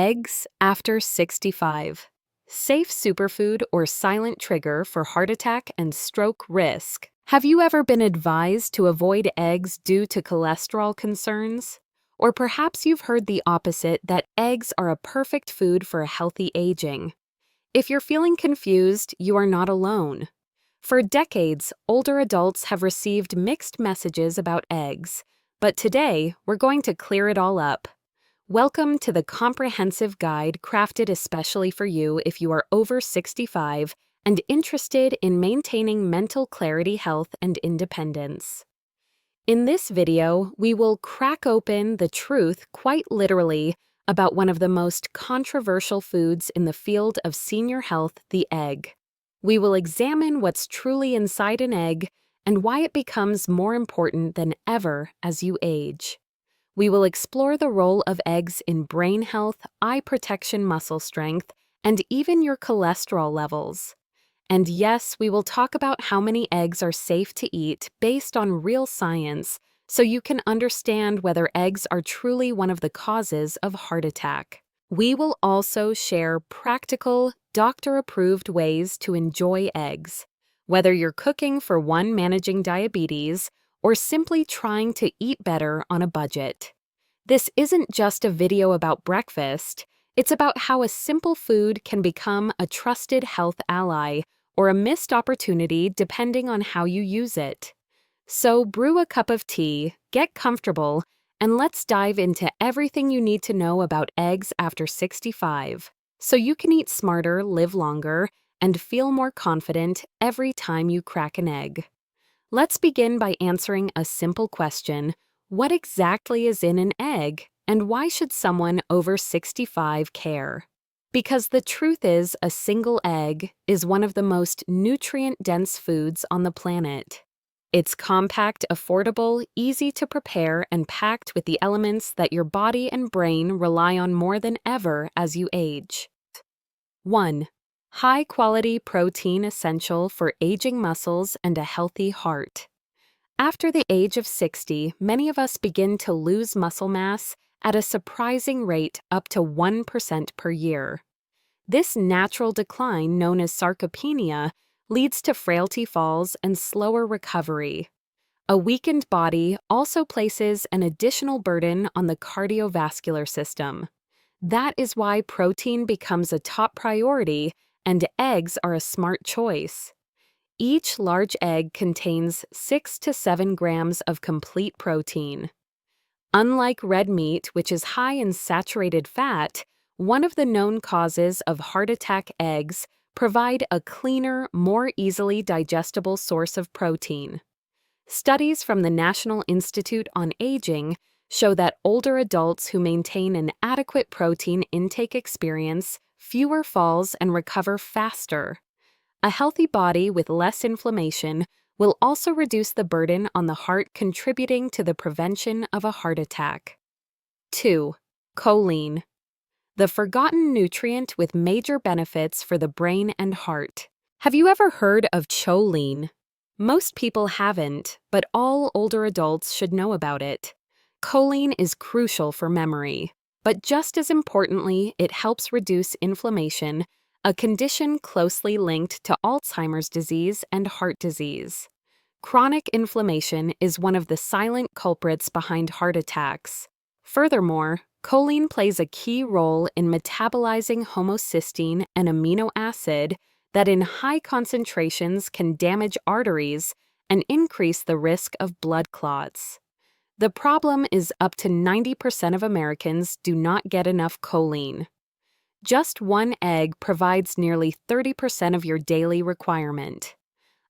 Eggs after 65. Safe superfood or silent trigger for heart attack and stroke risk. Have you ever been advised to avoid eggs due to cholesterol concerns? Or perhaps you've heard the opposite, that eggs are a perfect food for a healthy aging. If you're feeling confused, you are not alone. For decades, older adults have received mixed messages about eggs, but today we're going to clear it all up. Welcome to the comprehensive guide crafted especially for you if you are over 65 and interested in maintaining mental clarity, health, and independence. In this video, we will crack open the truth, quite literally, about one of the most controversial foods in the field of senior health, the egg. We will examine what's truly inside an egg and why it becomes more important than ever as you age. We will explore the role of eggs in brain health, eye protection, muscle strength, and even your cholesterol levels. And yes, we will talk about how many eggs are safe to eat based on real science, so you can understand whether eggs are truly one of the causes of heart attack. We will also share practical, doctor-approved ways to enjoy eggs, whether you're cooking for one, managing diabetes, or simply trying to eat better on a budget. This isn't just a video about breakfast, it's about how a simple food can become a trusted health ally or a missed opportunity depending on how you use it. So brew a cup of tea, get comfortable, and let's dive into everything you need to know about eggs after 65, so you can eat smarter, live longer, and feel more confident every time you crack an egg. Let's begin by answering a simple question. What exactly is in an egg, and why should someone over 65 care? Because the truth is, a single egg is one of the most nutrient-dense foods on the planet. It's compact, affordable, easy to prepare, and packed with the elements that your body and brain rely on more than ever as you age. 1. High-quality protein essential for aging muscles and a healthy heart. After the age of 60, many of us begin to lose muscle mass at a surprising rate, up to 1% per year. This natural decline, known as sarcopenia, leads to frailty, falls, and slower recovery. A weakened body also places an additional burden on the cardiovascular system. That is why protein becomes a top priority, and eggs are a smart choice. Each large egg contains 6 to 7 grams of complete protein. Unlike red meat, which is high in saturated fat, one of the known causes of heart attack, eggs provide a cleaner, more easily digestible source of protein. Studies from the National Institute on Aging show that older adults who maintain an adequate protein intake experience fewer falls and recover faster. A healthy body with less inflammation will also reduce the burden on the heart, contributing to the prevention of a heart attack. 2. Choline. The forgotten nutrient with major benefits for the brain and heart. Have you ever heard of choline? Most people haven't, but all older adults should know about it. Choline is crucial for memory, but just as importantly, it helps reduce inflammation, a condition closely linked to Alzheimer's disease and heart disease. Chronic inflammation is one of the silent culprits behind heart attacks. Furthermore, choline plays a key role in metabolizing homocysteine, an amino acid that in high concentrations can damage arteries and increase the risk of blood clots. The problem is up to 90% of Americans do not get enough choline. Just one egg provides nearly 30% of your daily requirement.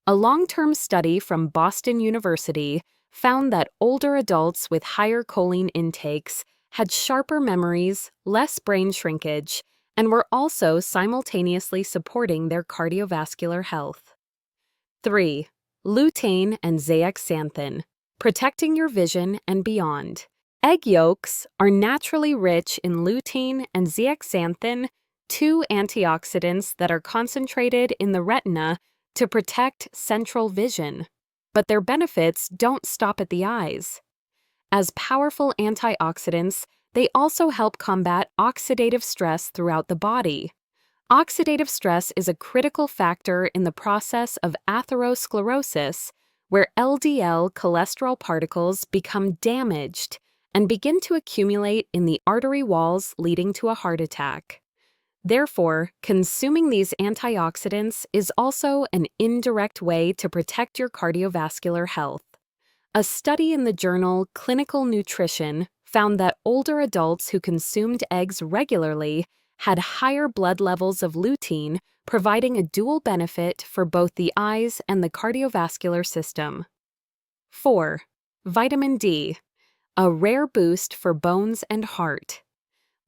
A long-term study from Boston University found that older adults with higher choline intakes had sharper memories, less brain shrinkage, and were also simultaneously supporting their cardiovascular health. 3. Lutein and zeaxanthin. Protecting your vision and beyond. Egg yolks are naturally rich in lutein and zeaxanthin, two antioxidants that are concentrated in the retina to protect central vision. But their benefits don't stop at the eyes. As powerful antioxidants, They also help combat oxidative stress throughout the body. Oxidative stress is a critical factor in the process of atherosclerosis, where LDL cholesterol particles become damaged and begin to accumulate in the artery walls, leading to a heart attack. Therefore, consuming these antioxidants is also an indirect way to protect your cardiovascular health. A study in the journal Clinical Nutrition found that older adults who consumed eggs regularly had higher blood levels of lutein, providing a dual benefit for both the eyes and the cardiovascular system. 4. Vitamin D, a rare boost for bones and heart.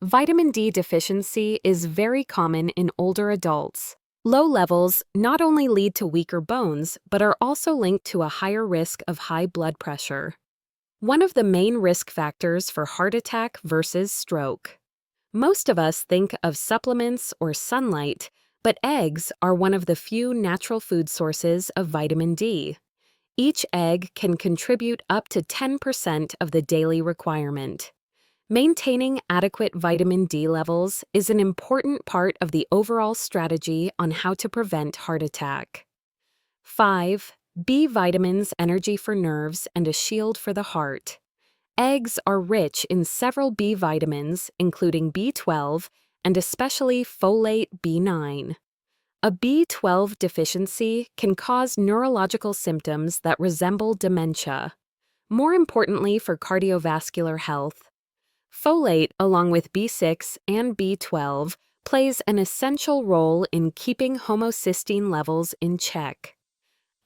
Vitamin D deficiency is very common in older adults. Low levels not only lead to weaker bones, but are also linked to a higher risk of high blood pressure. One of the main risk factors for heart attack versus stroke. Most of us think of supplements or sunlight, but eggs are one of the few natural food sources of vitamin D. Each egg can contribute up to 10% of the daily requirement. Maintaining adequate vitamin D levels is an important part of the overall strategy on how to prevent heart attack. 5. B vitamins, energy for nerves and a shield for the heart. Eggs are rich in several B vitamins, including B12 and especially folate B9. A B12 deficiency can cause neurological symptoms that resemble dementia. More importantly for cardiovascular health, folate, along with B6 and B12, plays an essential role in keeping homocysteine levels in check.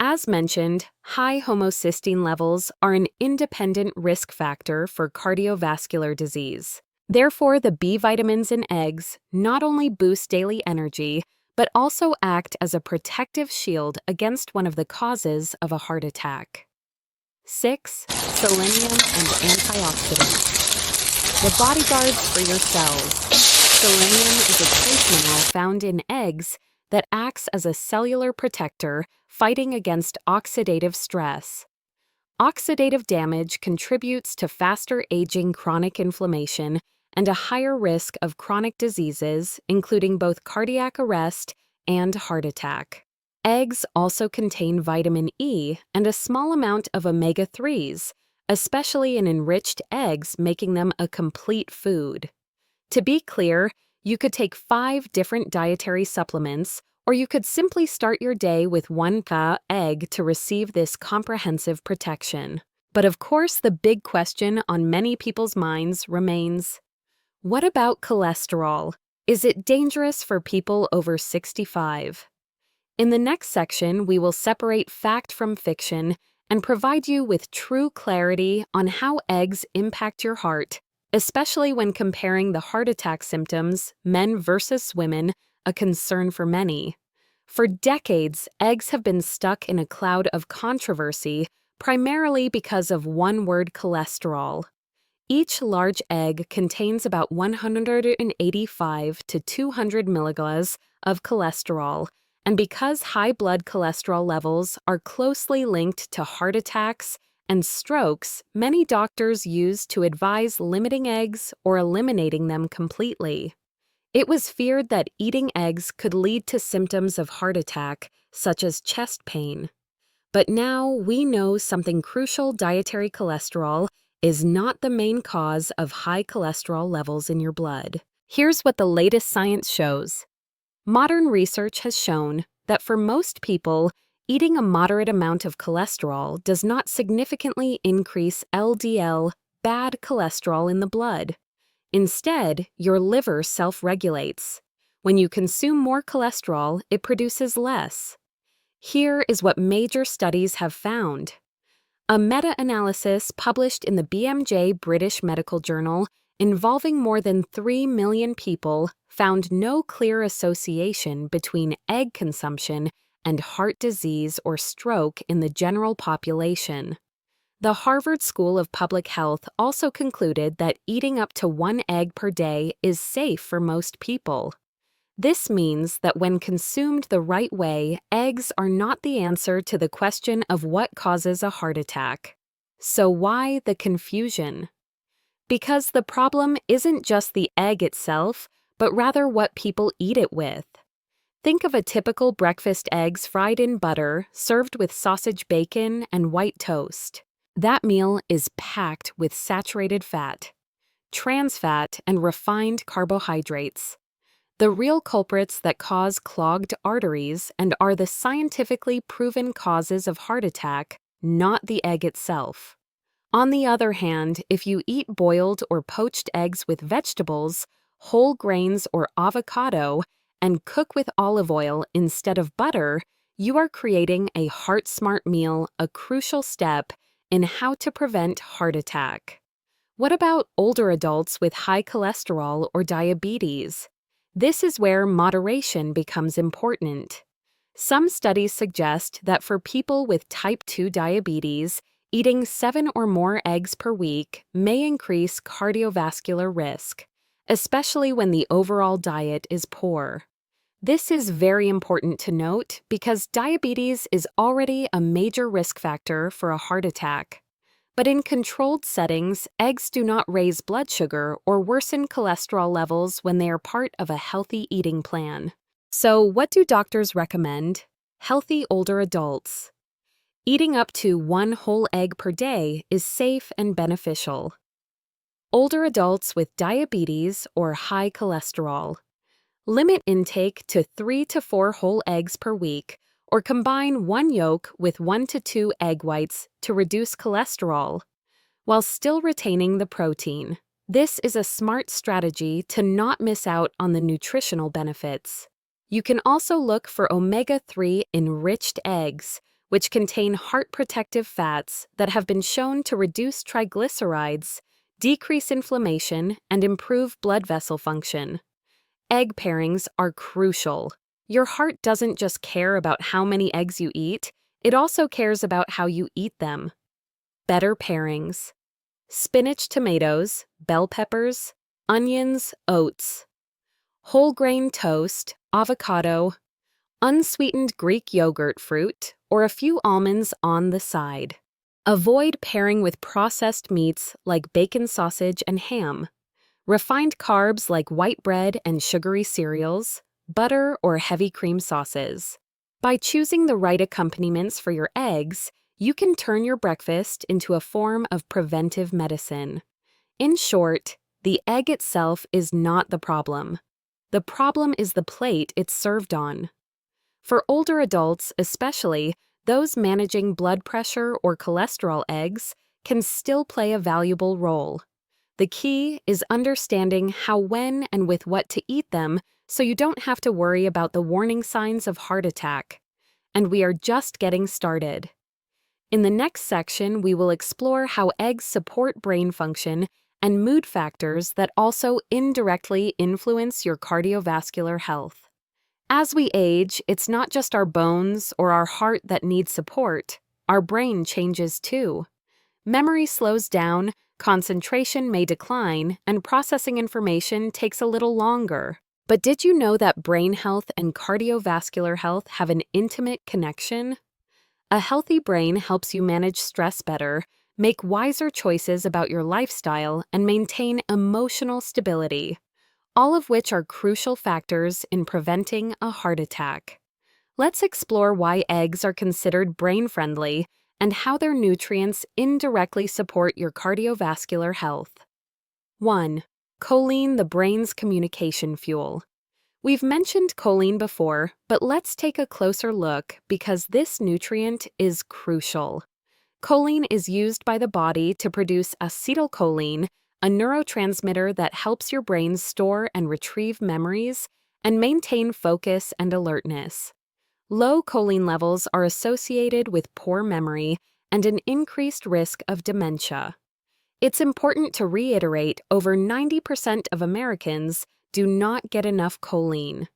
As mentioned, high homocysteine levels are an independent risk factor for cardiovascular disease. Therefore, the B vitamins in eggs not only boost daily energy, but also act as a protective shield against one of the causes of a heart attack. 6. Selenium and antioxidants. The bodyguards for your cells. Selenium is a trace mineral found in eggs that acts as a cellular protector fighting against oxidative stress. Oxidative damage contributes to faster aging, chronic inflammation, and a higher risk of chronic diseases, including both cardiac arrest and heart attack. Eggs also contain vitamin E and a small amount of omega-3s, especially in enriched eggs, making them a complete food. To be clear, you could take 5 different dietary supplements, or you could simply start your day with one egg to receive this comprehensive protection. But of course, the big question on many people's minds remains, what about cholesterol? Is it dangerous for people over 65? In the next section, we will separate fact from fiction and provide you with true clarity on how eggs impact your heart, especially when comparing the heart attack symptoms, men versus women, a concern for many. For decades, eggs have been stuck in a cloud of controversy, primarily because of one-word cholesterol. Each large egg contains about 185 to 200 milligrams of cholesterol, and because high blood cholesterol levels are closely linked to heart attacks and strokes, many doctors use to advise limiting eggs or eliminating them completely. It was feared that eating eggs could lead to symptoms of heart attack, such as chest pain. But now we know something crucial: dietary cholesterol is not the main cause of high cholesterol levels in your blood. Here's what the latest science shows. Modern research has shown that for most people, eating a moderate amount of cholesterol does not significantly increase LDL, bad cholesterol in the blood. Instead, your liver self-regulates. When you consume more cholesterol, it produces less. Here is what major studies have found. A meta-analysis published in the BMJ British Medical Journal involving more than 3 million people found no clear association between egg consumption and heart disease or stroke in the general population. The Harvard School of Public Health also concluded that eating up to 1 egg per day is safe for most people. This means that when consumed the right way, eggs are not the answer to the question of what causes a heart attack. So why the confusion? Because the problem isn't just the egg itself, but rather what people eat it with. Think of a typical breakfast: eggs fried in butter, served with sausage bacon and white toast. That meal is packed with saturated fat, trans fat, and refined carbohydrates. The real culprits that cause clogged arteries and are the scientifically proven causes of heart attack, not the egg itself. On the other hand, if you eat boiled or poached eggs with vegetables, whole grains, or avocado, and cook with olive oil instead of butter, you are creating a heart-smart meal, a crucial step in how to prevent heart attack. What about older adults with high cholesterol or diabetes? This is where moderation becomes important. Some studies suggest that for people with type 2 diabetes, eating 7 or more eggs per week may increase cardiovascular risk, especially when the overall diet is poor. This is very important to note because diabetes is already a major risk factor for a heart attack. But in controlled settings, eggs do not raise blood sugar or worsen cholesterol levels when they are part of a healthy eating plan. So, what do doctors recommend? Healthy older adults. Eating up to 1 whole egg per day is safe and beneficial. Older adults with diabetes or high cholesterol. Limit intake to 3 to 4 whole eggs per week, or combine 1 yolk with 1 to 2 egg whites to reduce cholesterol, while still retaining the protein. This is a smart strategy to not miss out on the nutritional benefits. You can also look for omega-3 enriched eggs, which contain heart-protective fats that have been shown to reduce triglycerides, decrease inflammation, and improve blood vessel function. Egg pairings are crucial. Your heart doesn't just care about how many eggs you eat, it also cares about how you eat them. Better pairings: spinach, tomatoes, bell peppers, onions, oats, whole grain toast, avocado, unsweetened Greek yogurt fruit, or a few almonds on the side. Avoid pairing with processed meats like bacon, sausage, and ham. Refined carbs like white bread and sugary cereals, butter, or heavy cream sauces. By choosing the right accompaniments for your eggs, you can turn your breakfast into a form of preventive medicine. In short, the egg itself is not the problem. The problem is the plate it's served on. For older adults, especially those managing blood pressure or cholesterol, eggs can still play a valuable role. The key is understanding how, when, and with what to eat them so you don't have to worry about the warning signs of heart attack. And we are just getting started. In the next section, we will explore how eggs support brain function and mood factors that also indirectly influence your cardiovascular health. As we age, it's not just our bones or our heart that need support. Our brain changes too. Memory slows down, concentration may decline, and processing information takes a little longer. But did you know that brain health and cardiovascular health have an intimate connection? A healthy brain helps you manage stress better, make wiser choices about your lifestyle, and maintain emotional stability, all of which are crucial factors in preventing a heart attack. Let's explore why eggs are considered brain-friendly and how their nutrients indirectly support your cardiovascular health. 1. Choline, the brain's communication fuel. We've mentioned choline before, but let's take a closer look because this nutrient is crucial. Choline is used by the body to produce acetylcholine, a neurotransmitter that helps your brain store and retrieve memories and maintain focus and alertness. Low choline levels are associated with poor memory and an increased risk of dementia. It's important to reiterate, over 90% of Americans do not get enough choline.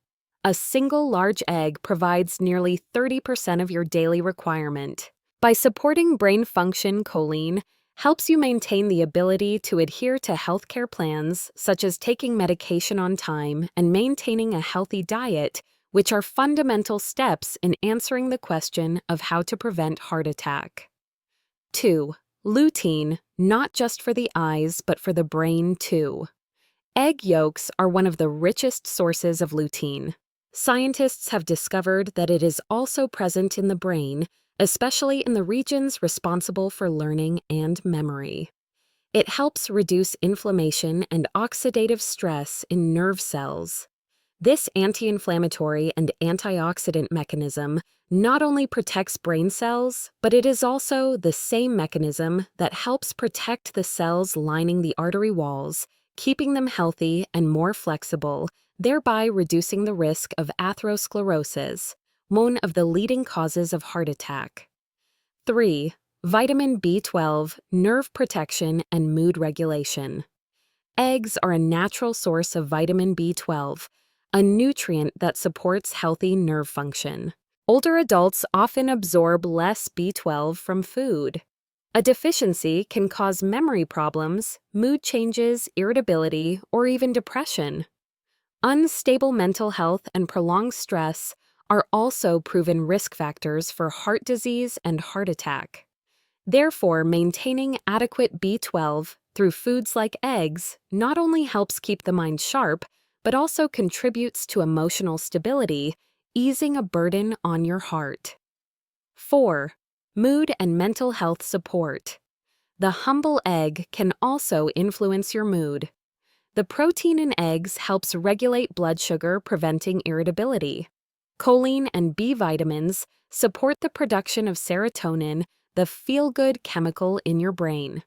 A single large egg provides nearly 30% of your daily requirement. By supporting brain function, choline helps you maintain the ability to adhere to healthcare plans, such as taking medication on time and maintaining a healthy diet, which are fundamental steps in answering the question of how to prevent heart attack. 2. Lutein, not just for the eyes, but for the brain too. Egg yolks are one of the richest sources of lutein. Scientists have discovered that it is also present in the brain, especially in the regions responsible for learning and memory. It helps reduce inflammation and oxidative stress in nerve cells. This anti-inflammatory and antioxidant mechanism not only protects brain cells, but it is also the same mechanism that helps protect the cells lining the artery walls, keeping them healthy and more flexible, thereby reducing the risk of atherosclerosis, one of the leading causes of heart attack. 3. Vitamin B12, nerve protection and mood regulation. Eggs are a natural source of vitamin B12, a nutrient that supports healthy nerve function. Older adults often absorb less B12 from food. A deficiency can cause memory problems, mood changes, irritability, or even depression. Unstable mental health and prolonged stress are also proven risk factors for heart disease and heart attack. Therefore, maintaining adequate B12 through foods like eggs not only helps keep the mind sharp, but also contributes to emotional stability, easing a burden on your heart. 4. Mood and mental health support. The humble egg can also influence your mood. The protein in eggs helps regulate blood sugar, preventing irritability. Choline and B vitamins support the production of serotonin, the feel-good chemical in your brain.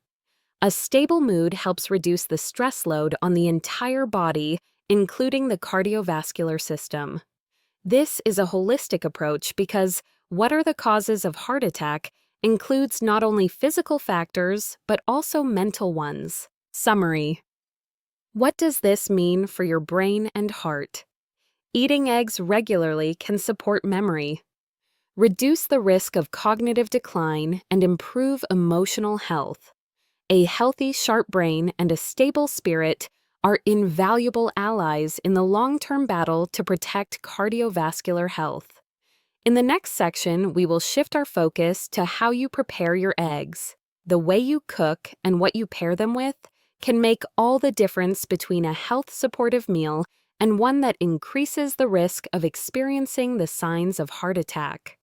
A stable mood helps reduce the stress load on the entire body, including the cardiovascular system. This is a holistic approach because what are the causes of heart attack includes not only physical factors, but also mental ones. Summary. What does this mean for your brain and heart? Eating eggs regularly can support memory, reduce the risk of cognitive decline, and improve emotional health. A healthy, sharp brain and a stable spirit are invaluable allies in the long-term battle to protect cardiovascular health. In the next section, we will shift our focus to how you prepare your eggs. The way you cook and what you pair them with can make all the difference between a health-supportive meal and one that increases the risk of experiencing the signs of heart attack.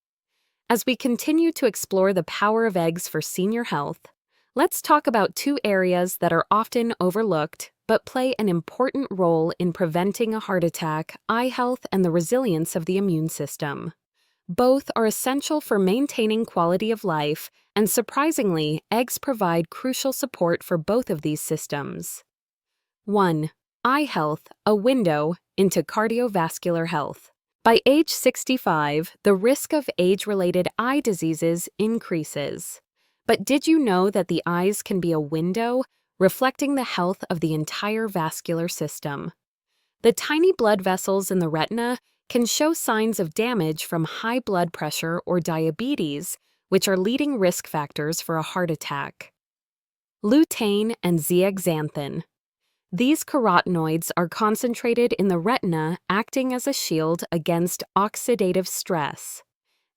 As we continue to explore the power of eggs for senior health, let's talk about two areas that are often overlooked but play an important role in preventing a heart attack: eye health and the resilience of the immune system. Both are essential for maintaining quality of life, and surprisingly, eggs provide crucial support for both of these systems. 1. Eye health, a window into cardiovascular health. By age 65, the risk of age-related eye diseases increases. But did you know that the eyes can be a window, reflecting the health of the entire vascular system? The tiny blood vessels in the retina can show signs of damage from high blood pressure or diabetes, which are leading risk factors for a heart attack. Lutein and zeaxanthin. These carotenoids are concentrated in the retina, acting as a shield against oxidative stress.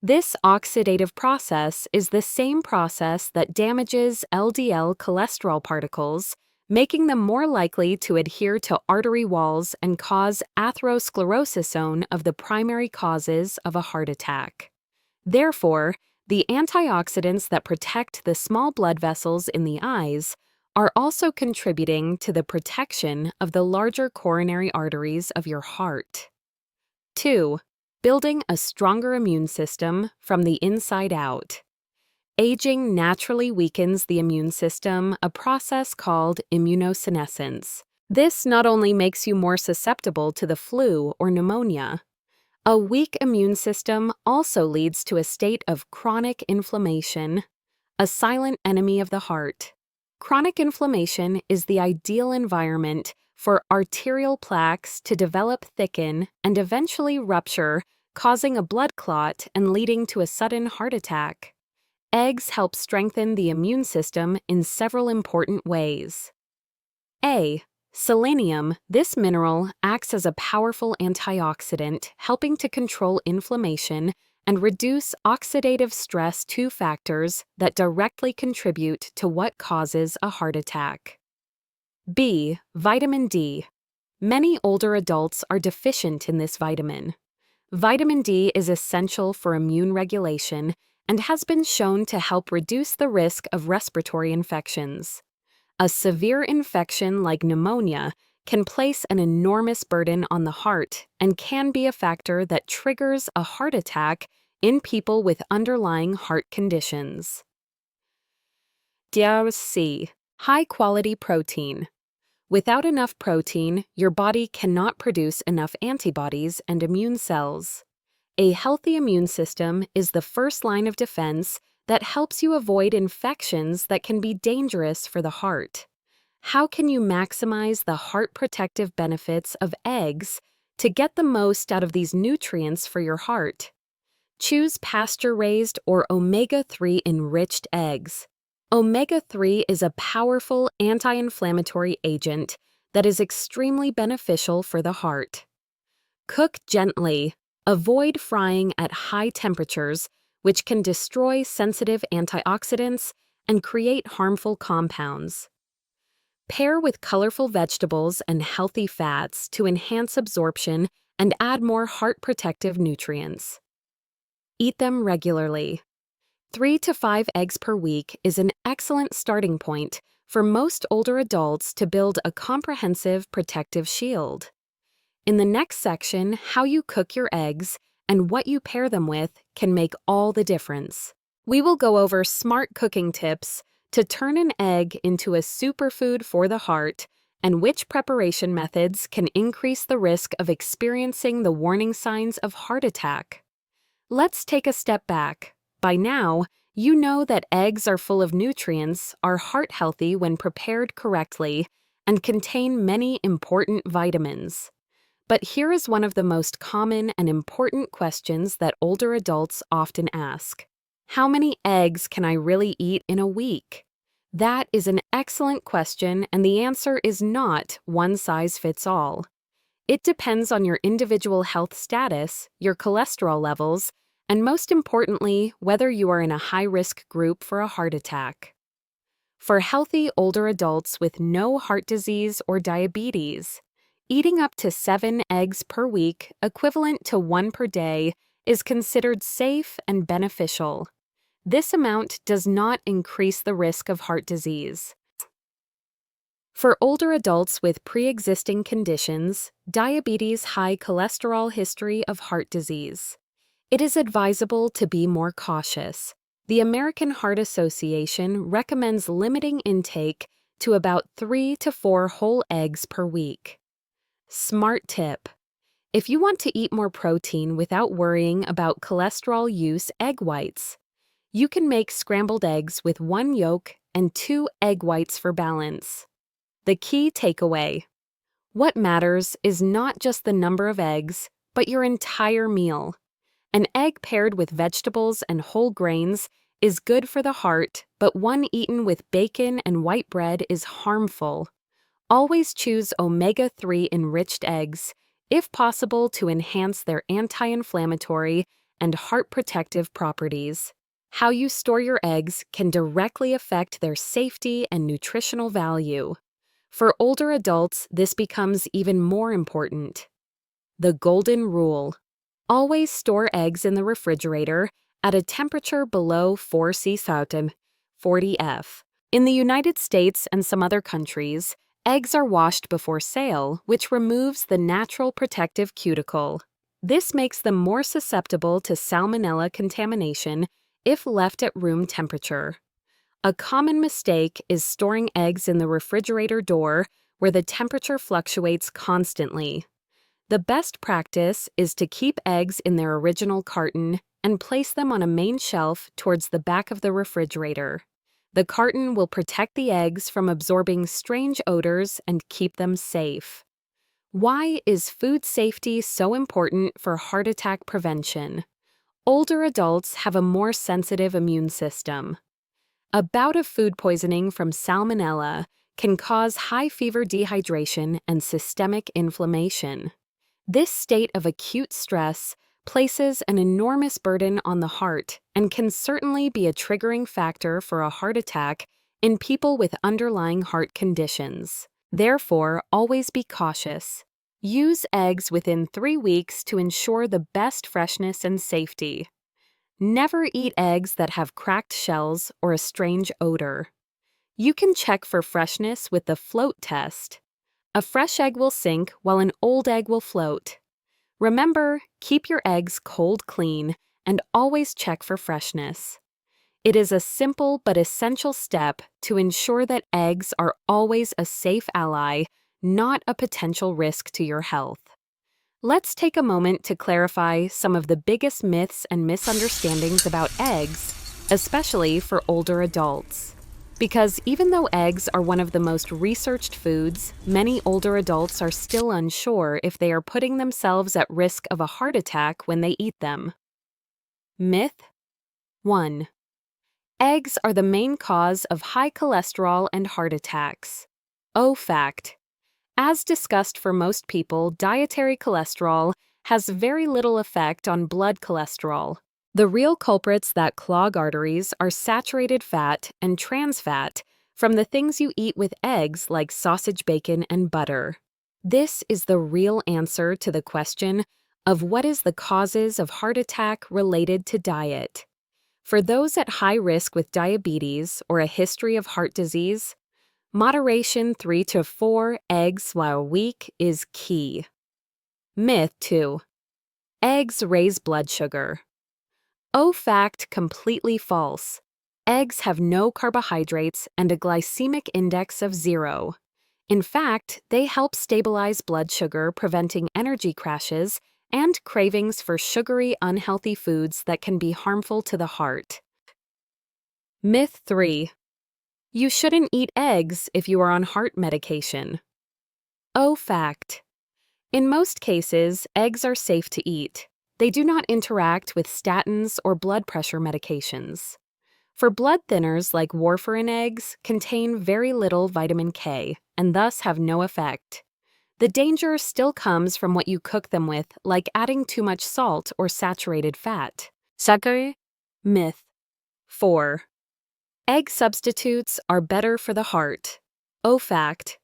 This oxidative process is the same process that damages LDL cholesterol particles, making them more likely to adhere to artery walls and cause atherosclerosis, one of the primary causes of a heart attack. Therefore, the antioxidants that protect the small blood vessels in the eyes are also contributing to the protection of the larger coronary arteries of your heart. 2. Building a stronger immune system from the inside out. Aging naturally weakens the immune system, a process called immunosenescence. This not only makes you more susceptible to the flu or pneumonia. A weak immune system also leads to a state of chronic inflammation, a silent enemy of the heart. Chronic inflammation is the ideal environment for arterial plaques to develop, thicken, and eventually rupture, causing a blood clot and leading to a sudden heart attack. Eggs help strengthen the immune system in several important ways. A. Selenium. This mineral acts as a powerful antioxidant, helping to control inflammation and reduce oxidative stress, two factors that directly contribute to what causes a heart attack. B. Vitamin D. Many older adults are deficient in this vitamin. Vitamin D is essential for immune regulation and has been shown to help reduce the risk of respiratory infections. A severe infection like pneumonia can place an enormous burden on the heart and can be a factor that triggers a heart attack in people with underlying heart conditions. C. High-quality protein. Without enough protein, your body cannot produce enough antibodies and immune cells. A healthy immune system is the first line of defense that helps you avoid infections that can be dangerous for the heart. How can you maximize the heart protective benefits of eggs to get the most out of these nutrients for your heart? Choose pasture-raised or omega-3 enriched eggs. Omega-3 is a powerful anti-inflammatory agent that is extremely beneficial for the heart. Cook gently. Avoid frying at high temperatures, which can destroy sensitive antioxidants and create harmful compounds. Pair with colorful vegetables and healthy fats to enhance absorption and add more heart-protective nutrients. Eat them regularly. 3 to 5 eggs per week is an excellent starting point for most older adults to build a comprehensive protective shield. In the next section, how you cook your eggs and what you pair them with can make all the difference. We will go over smart cooking tips to turn an egg into a superfood for the heart and which preparation methods can increase the risk of experiencing the warning signs of heart attack. Let's take a step back. By now, you know that eggs are full of nutrients, are heart-healthy when prepared correctly, and contain many important vitamins. But here is one of the most common and important questions that older adults often ask. How many eggs can I really eat in a week? That is an excellent question, and the answer is not one size fits all. It depends on your individual health status, your cholesterol levels, and most importantly, whether you are in a high-risk group for a heart attack. For healthy older adults with no heart disease or diabetes, eating up to 7 eggs per week, equivalent to 1 per day, is considered safe and beneficial. This amount does not increase the risk of heart disease. For older adults with pre-existing conditions, diabetes, high cholesterol, history of heart disease, it is advisable to be more cautious. The American Heart Association recommends limiting intake to about 3 to 4 whole eggs per week. Smart tip. If you want to eat more protein without worrying about cholesterol, use egg whites. You can make scrambled eggs with 1 yolk and 2 egg whites for balance. The key takeaway. What matters is not just the number of eggs, but your entire meal. An egg paired with vegetables and whole grains is good for the heart, but one eaten with bacon and white bread is harmful. Always choose omega-3 enriched eggs, if possible, to enhance their anti-inflammatory and heart protective properties. How you store your eggs can directly affect their safety and nutritional value. For older adults, this becomes even more important. The golden rule. Always store eggs in the refrigerator at a temperature below 4°C, 40 F. In the United States and some other countries, eggs are washed before sale, which removes the natural protective cuticle. This makes them more susceptible to salmonella contamination if left at room temperature. A common mistake is storing eggs in the refrigerator door where the temperature fluctuates constantly. The best practice is to keep eggs in their original carton and place them on a main shelf towards the back of the refrigerator. The carton will protect the eggs from absorbing strange odors and keep them safe. Why is food safety so important for heart attack prevention? Older adults have a more sensitive immune system. A bout of food poisoning from salmonella can cause high fever, dehydration, and systemic inflammation. This state of acute stress places an enormous burden on the heart and can certainly be a triggering factor for a heart attack in people with underlying heart conditions. Therefore, always be cautious. Use eggs within 3 weeks to ensure the best freshness and safety. Never eat eggs that have cracked shells or a strange odor. You can check for freshness with the float test. A fresh egg will sink while an old egg will float. Remember, keep your eggs cold clean and always check for freshness. It is a simple but essential step to ensure that eggs are always a safe ally, not a potential risk to your health. Let's take a moment to clarify some of the biggest myths and misunderstandings about eggs, especially for older adults. Because even though eggs are one of the most researched foods, many older adults are still unsure if they are putting themselves at risk of a heart attack when they eat them. Myth 1. Eggs are the main cause of high cholesterol and heart attacks. Fact. As discussed for most people, dietary cholesterol has very little effect on blood cholesterol. The real culprits that clog arteries are saturated fat and trans fat from the things you eat with eggs like sausage, bacon, and butter. This is the real answer to the question of what is the causes of heart attack related to diet. For those at high risk with diabetes or a history of heart disease, moderation 3 to 4 eggs while a week is key. Myth 2. Eggs raise blood sugar. Fact, completely false. Eggs have no carbohydrates and a glycemic index of 0. In fact, they help stabilize blood sugar, preventing energy crashes and cravings for sugary, unhealthy foods that can be harmful to the heart. Myth 3. You shouldn't eat eggs if you are on heart medication. Fact. In most cases, eggs are safe to eat. They do not interact with statins or blood pressure medications. For blood thinners like warfarin eggs contain very little vitamin K and thus have no effect. The danger still comes from what you cook them with, like adding too much salt or saturated fat. Sugar. Myth 4. Egg substitutes are better for the heart. Fact.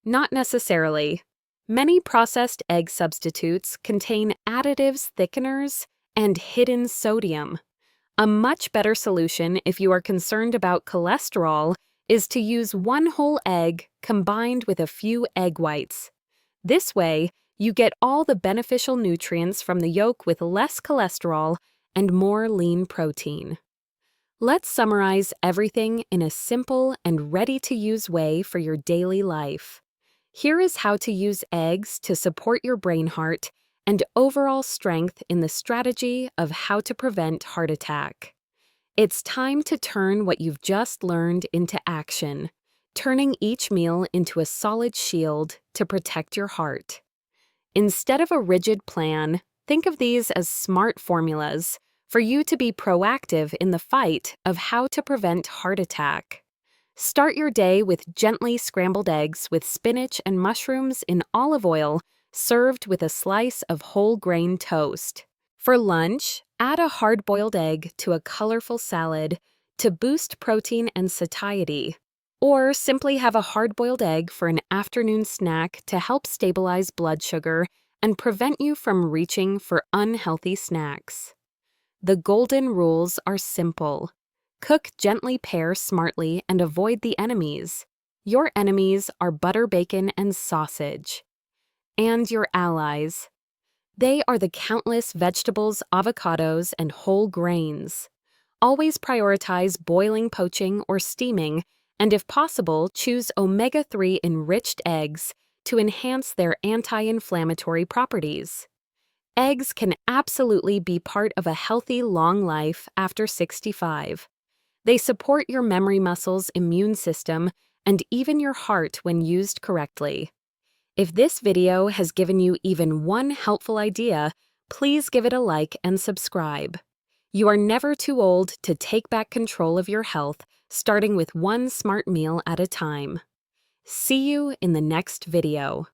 Not necessarily. Many processed egg substitutes contain additives, thickeners, and hidden sodium. A much better solution if you are concerned about cholesterol is to use one whole egg combined with a few egg whites. This way, you get all the beneficial nutrients from the yolk with less cholesterol and more lean protein. Let's summarize everything in a simple and ready-to-use way for your daily life. Here is how to use eggs to support your brain heart and overall strength in the strategy of how to prevent heart attack. It's time to turn what you've just learned into action, turning each meal into a solid shield to protect your heart. Instead of a rigid plan, think of these as smart formulas for you to be proactive in the fight of how to prevent heart attack. Start your day with gently scrambled eggs with spinach and mushrooms in olive oil, served with a slice of whole grain toast. For lunch, add a hard-boiled egg to a colorful salad to boost protein and satiety. Or simply have a hard-boiled egg for an afternoon snack to help stabilize blood sugar and prevent you from reaching for unhealthy snacks. The golden rules are simple. Cook gently, pair smartly, and avoid the enemies. Your enemies are butter, bacon, and sausage. And your allies. They are the countless vegetables, avocados, and whole grains. Always prioritize boiling, poaching, or steaming, and if possible, choose omega-3 enriched eggs to enhance their anti-inflammatory properties. Eggs can absolutely be part of a healthy, long life after 65. They support your memory muscles, immune system, and even your heart when used correctly. If this video has given you even one helpful idea, please give it a like and subscribe. You are never too old to take back control of your health, starting with one smart meal at a time. See you in the next video.